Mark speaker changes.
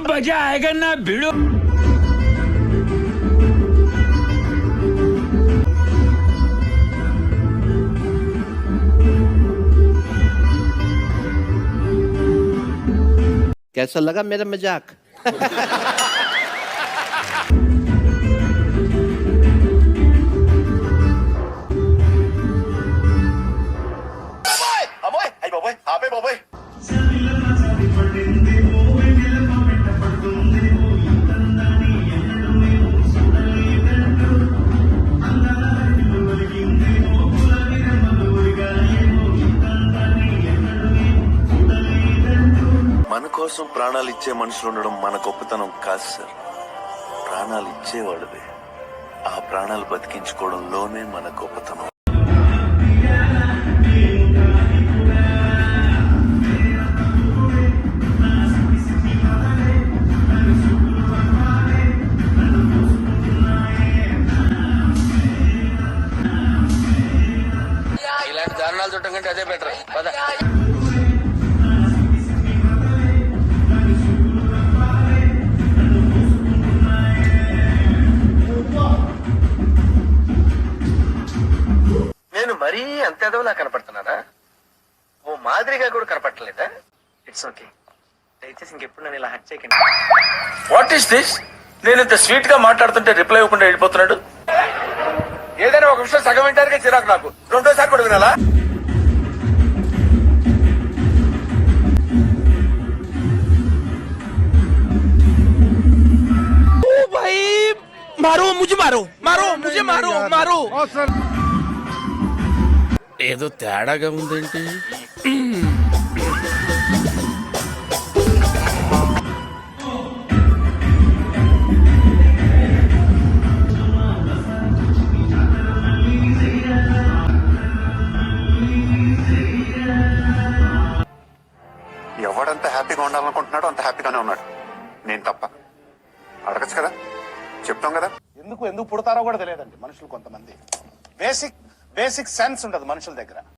Speaker 1: मजा आएगा ना भिड़ो।
Speaker 2: कैसा लगा मेरा मजाक?
Speaker 3: మన కోసం ప్రాణాలు ఇచ్చే మనుషులు ఉండడం మన గొప్పతనం కాదు సార్, ప్రాణాలు ఇచ్చేవాళ్ళదే. ఆ ప్రాణాలు బతికించుకోవడంలోనే మన గొప్పతనం.
Speaker 4: ఇలాంటి దారుణాలు చుట్టం కంటే అదే బెటర్. నేను మరీ అంత ఎదవలా కనపడుతున్నానా? ఓ మాదిరిగా కూడా కనపడలేదా? ఇట్స్ ఓకే, దయచేసి ఇంకెప్పుడు నన్ను ఇలా హట్ చేయకండి.
Speaker 3: What is this? నేను ఇంత స్వీట్ గా మాట్లాడుతుంటే రిప్లై ఇవ్వకుండా వెళ్ళిపోతున్నాడు.
Speaker 4: ఏదైనా ఒక విషయం సగం వింటానికే చిరాకు నాకు, రెండోసారి కూడా వినాలా?
Speaker 1: मारो मुझे, मारो मारो मुझे, मारो मारो।
Speaker 2: ఏదో తేడాగా ఉందేంటి?
Speaker 5: ఎవడంత హ్యాపీగా ఉండాలనుకుంటున్నాడో అంత హ్యాపీగానే ఉన్నాడు. నేను తప్ప అడగచ్చు కదా, చెప్తాం కదా.
Speaker 6: ఎందుకు పుడతారో కూడా తెలియదండి మనుషులు. కొంతమంది బేసిక్ సెన్స్ ఉండదు మనుషుల దగ్గర.